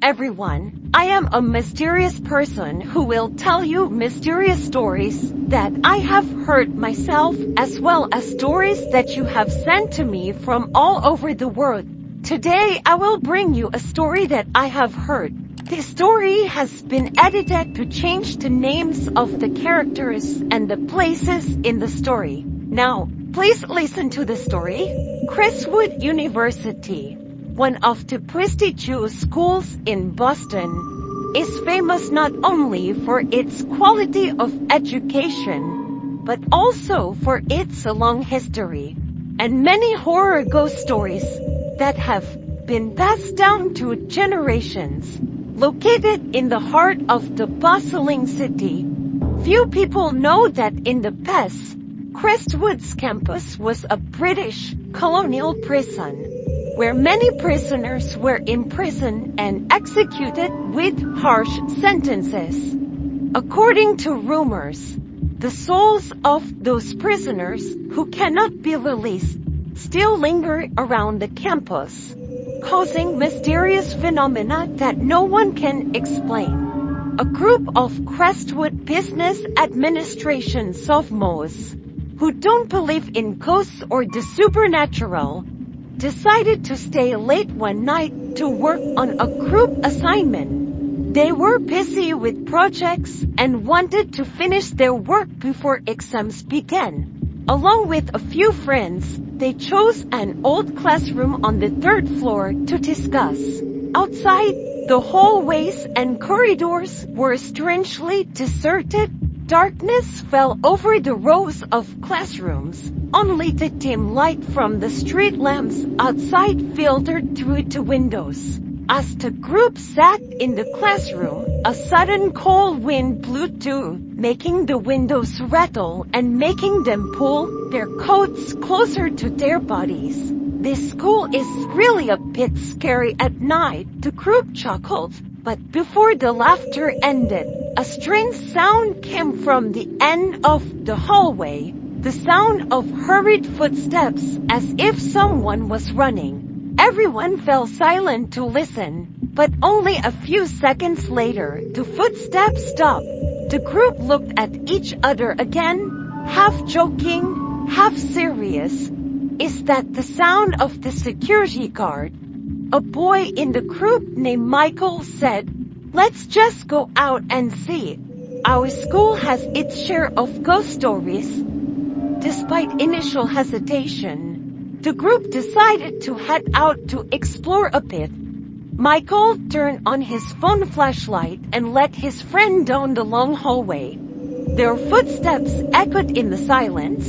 everyone, I am a mysterious person who will tell you mysterious stories that I have heard myself, as well as stories that you have sent to me from all over the world. Today I will bring you a story that I have heard. This story has been edited to change the names of the characters and the places in the story. Now, please listen to the story. Crestwood University, one of the prestigious schools in Boston, is famous not only for its quality of education, but also for its long history and many horror ghost stories that have been passed down to generations. Located in the heart of the bustling city, few people know that in the past, Crestwood's campus was a British colonial prison, where many prisoners were imprisoned and executed with harsh sentences. According to rumors, the souls of those prisoners who cannot be released still linger around the campus, causing mysterious phenomena that no one can explain. A group of Crestwood Business Administration sophomores, who don't believe in ghosts or the supernatural, decided to stay late one night to work on a group assignment. They were busy with projects and wanted to finish their work before exams began. Along with a few friends, they chose an old classroom on the third floor to discuss. Outside, the hallways and corridors were strangely deserted. Darkness fell over the rows of classrooms. Only the dim light from the street lamps outside filtered through the windows. As the group sat in the classroom, a sudden cold wind blew through, making the windows rattle and making them pull their coats closer to their bodies. This school is really a bit scary at night, the group chuckled. But before the laughter ended, a strange sound came from the end of the hallway, the sound of hurried footsteps, as if someone was running. Everyone fell silent to listen, but only a few seconds later, the footsteps stopped. The group looked at each other again, half joking, half serious. Is that the sound of the security guard? A boy in the group named Michael said, "Let's just go out and see. Our school has its share of ghost stories." Despite initial hesitation, the group decided to head out to explore a bit. Michael turned on his phone flashlight and led his friend down the long hallway. Their footsteps echoed in the silence.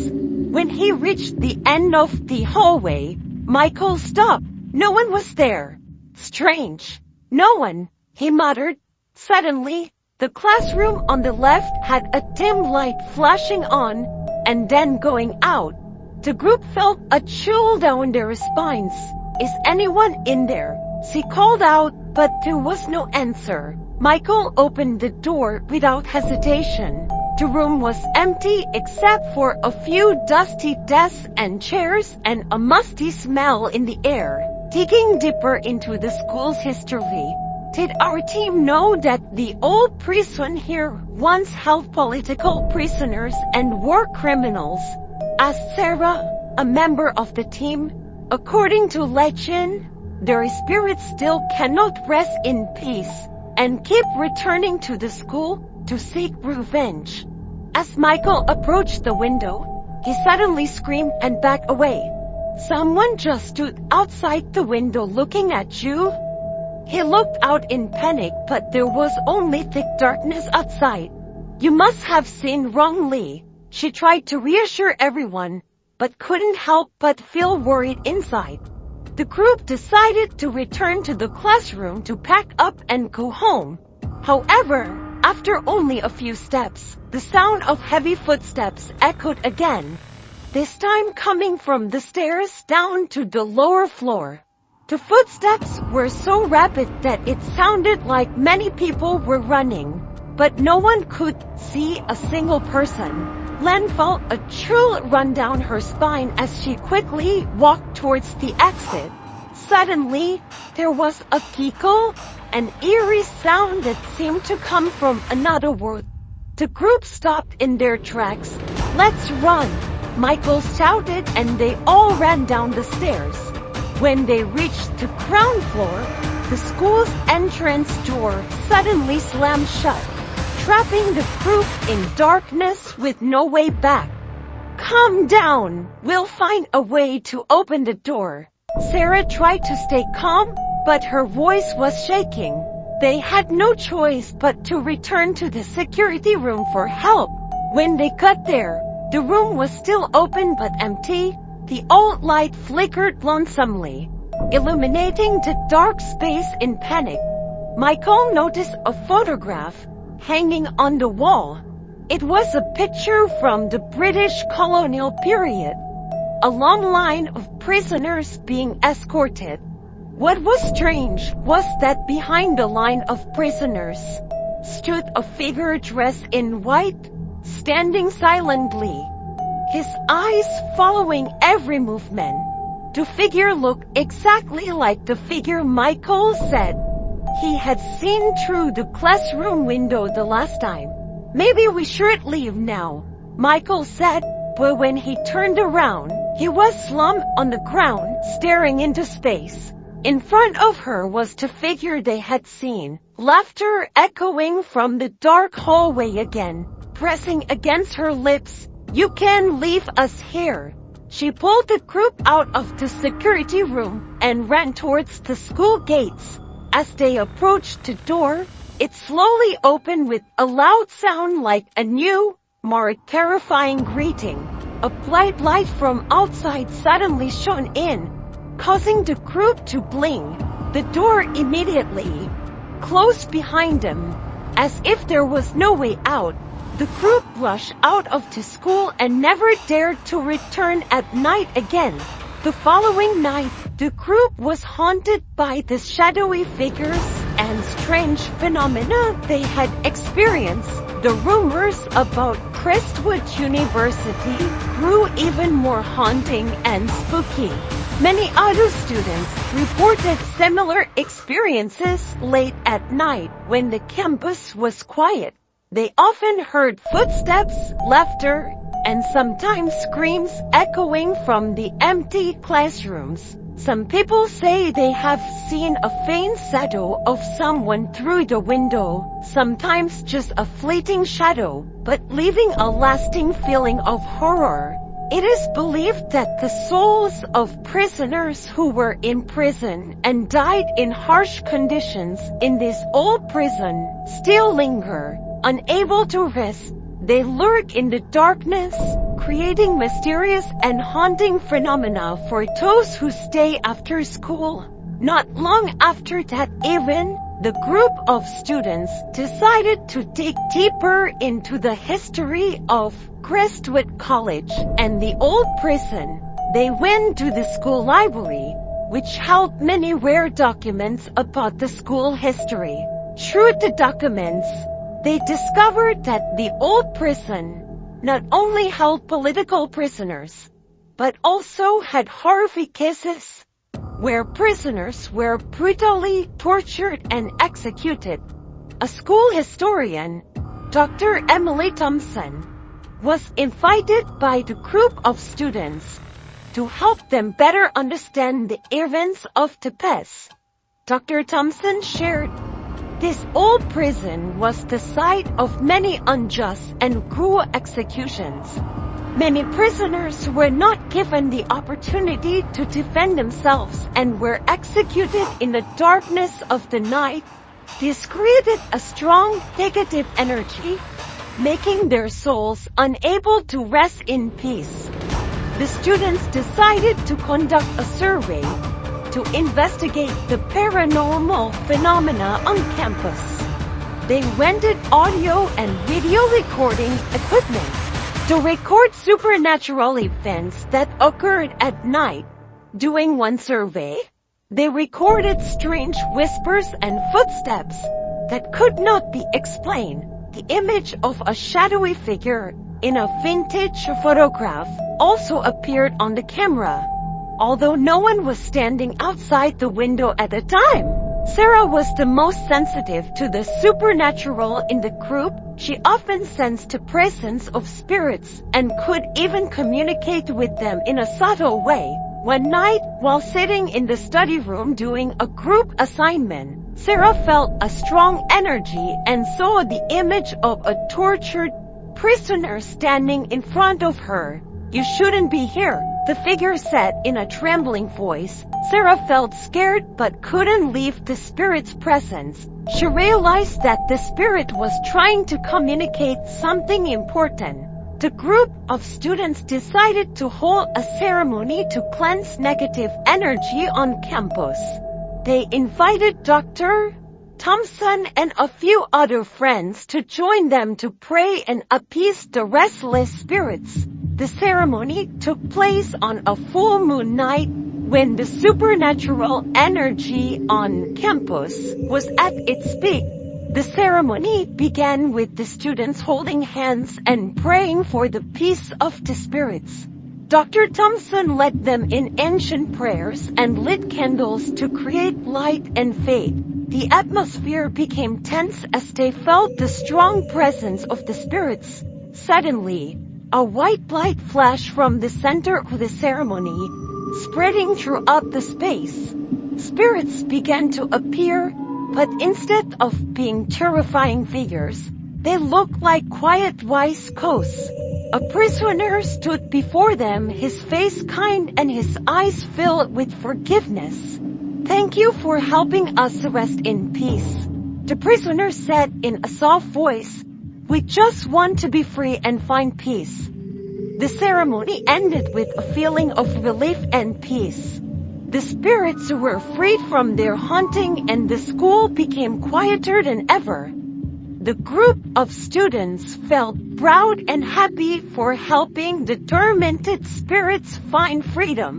When he reached the end of the hallway, Michael stopped. No one was there. Strange. No one, he muttered. Suddenly, the classroom on the left had a dim light flashing on and then going out. The group felt a chill down their spines. "Is anyone in there?" she called out, but there was no answer. Michael opened the door without hesitation. The room was empty except for a few dusty desks and chairs and a musty smell in the air. Digging deeper into the school's history, did our team know that the old prison here once held political prisoners and war criminals? Asked Sarah, a member of the team. According to legend, their spirits still cannot rest in peace and keep returning to the school to seek revenge. As Michael approached the window, he suddenly screamed and backed away. "Someone just stood outside the window looking at you." He looked out in panic, but there was only thick darkness outside. "You must have seen wrongly." She tried to reassure everyone, but couldn't help but feel worried inside. The group decided to return to the classroom to pack up and go home. However, after only a few steps, the sound of heavy footsteps echoed again, this time coming from the stairs down to the lower floor. The footsteps were so rapid that it sounded like many people were running, but no one could see a single person. Len felt a chill run down her spine as she quickly walked towards the exit. Suddenly, there was a giggle, an eerie sound that seemed to come from another world. The group stopped in their tracks. "Let's run!" Michael shouted, and they all ran down the stairs. When they reached the ground floor, the school's entrance door suddenly slammed shut, trapping the group in darkness with no way back. "Calm down, we'll find a way to open the door." Sarah tried to stay calm, but her voice was shaking. They had no choice but to return to the security room for help. When they got there, the room was still open but empty. The old light flickered lonesomely, illuminating the dark space in panic. Michael noticed a photograph hanging on the wall. It was a picture from the British colonial period. A long line of prisoners being escorted. What was strange was that behind the line of prisoners stood a figure dressed in white, standing silently, his eyes following every movement. The figure looked exactly like the figure Michael said he had seen through the classroom window the last time. "Maybe we should leave now," Michael said, but when he turned around, he was slumped on the ground, staring into space. In front of her was the figure they had seen, laughter echoing from the dark hallway again, pressing against her lips. "You can't leave us here." She pulled the group out of the security room and ran towards the school gates. As they approached the door, it slowly opened with a loud sound like a new, more terrifying greeting. A bright light from outside suddenly shone in, causing the group to blink. The door immediately closed behind them. As if there was no way out, the group rushed out of the school and never dared to return at night again. The following night, the group was haunted by the shadowy figures and strange phenomena they had experienced. The rumors about Crestwood University grew even more haunting and spooky. Many other students reported similar experiences late at night when the campus was quiet. They often heard footsteps, laughter, and sometimes screams echoing from the empty classrooms. Some people say they have seen a faint shadow of someone through the window, sometimes just a fleeting shadow, but leaving a lasting feeling of horror. It is believed that the souls of prisoners who were in prison and died in harsh conditions in this old prison still linger, unable to rest. They lurk in the darkness, creating mysterious and haunting phenomena for those who stay after school. Not long after that event, the group of students decided to dig deeper into the history of Crestwood College and the old prison. They went to the school library, which held many rare documents about the school history. Through the documents, they discovered that the old prison not only held political prisoners, but also had horrific cases where prisoners were brutally tortured and executed. A school historian, Dr. Emily Thompson, was invited by the group of students to help them better understand the events of the past. Dr. Thompson shared, "This old prison was the site of many unjust and cruel executions. Many prisoners were not given the opportunity to defend themselves and were executed in the darkness of the night. This created a strong negative energy, making their souls unable to rest in peace." The students decided to conduct a survey to investigate the paranormal phenomena on campus. They rented audio and video recording equipment to record supernatural events that occurred at night. During one survey, they recorded strange whispers and footsteps that could not be explained. The image of a shadowy figure in a vintage photograph also appeared on the camera. Although no one was standing outside the window at the time, Sarah was the most sensitive to the supernatural in the group. She often sensed the presence of spirits and could even communicate with them in a subtle way. One night, while sitting in the study room doing a group assignment, Sarah felt a strong energy and saw the image of a tortured prisoner standing in front of her. "You shouldn't be here," the figure said in a trembling voice. Sarah felt scared but couldn't leave the spirit's presence. She realized that the spirit was trying to communicate something important. The group of students decided to hold a ceremony to cleanse negative energy on campus. They invited Dr. Thompson and a few other friends to join them to pray and appease the restless spirits. The ceremony took place on a full moon night, when the supernatural energy on campus was at its peak. The ceremony began with the students holding hands and praying for the peace of the spirits. Dr. Thompson led them in ancient prayers and lit candles to create light and faith. The atmosphere became tense as they felt the strong presence of the spirits. Suddenly, a white light flashed from the center of the ceremony, spreading throughout the space. Spirits began to appear, but instead of being terrifying figures, they looked like quiet, wise ghosts. A prisoner stood before them, his face kind and his eyes filled with forgiveness. "Thank you for helping us rest in peace," the prisoner said in a soft voice. "We just want to be free and find peace." The ceremony ended with a feeling of relief and peace. The spirits were freed from their haunting and the school became quieter than ever. The group of students felt proud and happy for helping the tormented spirits find freedom.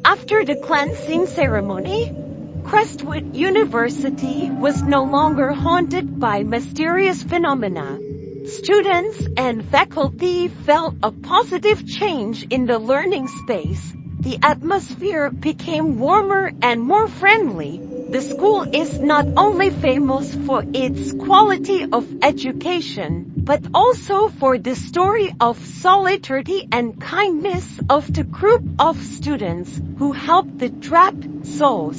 After the cleansing ceremony, Crestwood University was no longer haunted by mysterious phenomena. Students and faculty felt a positive change in the learning space. The atmosphere became warmer and more friendly. The school is not only famous for its quality of education, but also for the story of solidarity and kindness of the group of students who helped the trapped souls.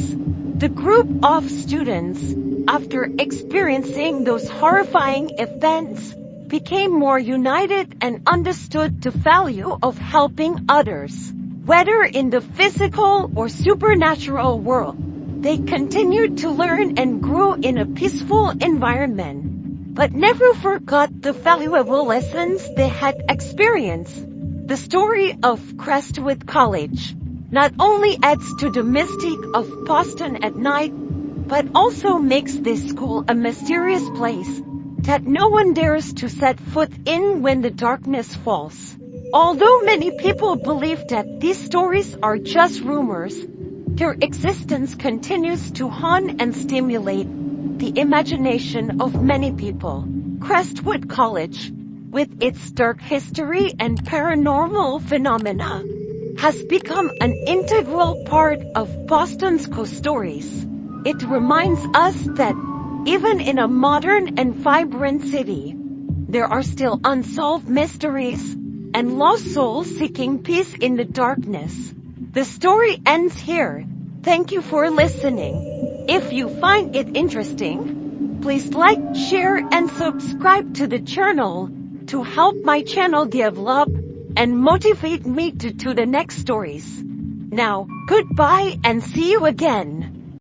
The group of students, after experiencing those horrifying events, became more united and understood the value of helping others. Whether in the physical or supernatural world, they continued to learn and grew in a peaceful environment, but never forgot the valuable lessons they had experienced. The story of Crestwood College not only adds to the mystique of Boston at night, but also makes this school a mysterious place that no one dares to set foot in when the darkness falls. Although many people believe that these stories are just rumors, their existence continues to haunt and stimulate the imagination of many people. Crestwood College, with its dark history and paranormal phenomena, has become an integral part of Boston's ghost stories. It reminds us that even in a modern and vibrant city, there are still unsolved mysteries and lost souls seeking peace in the darkness. The story ends here. Thank you for listening. If you find it interesting, please like, share, and subscribe to the channel to help my channel develop and motivate me to the next stories. Now, goodbye and see you again.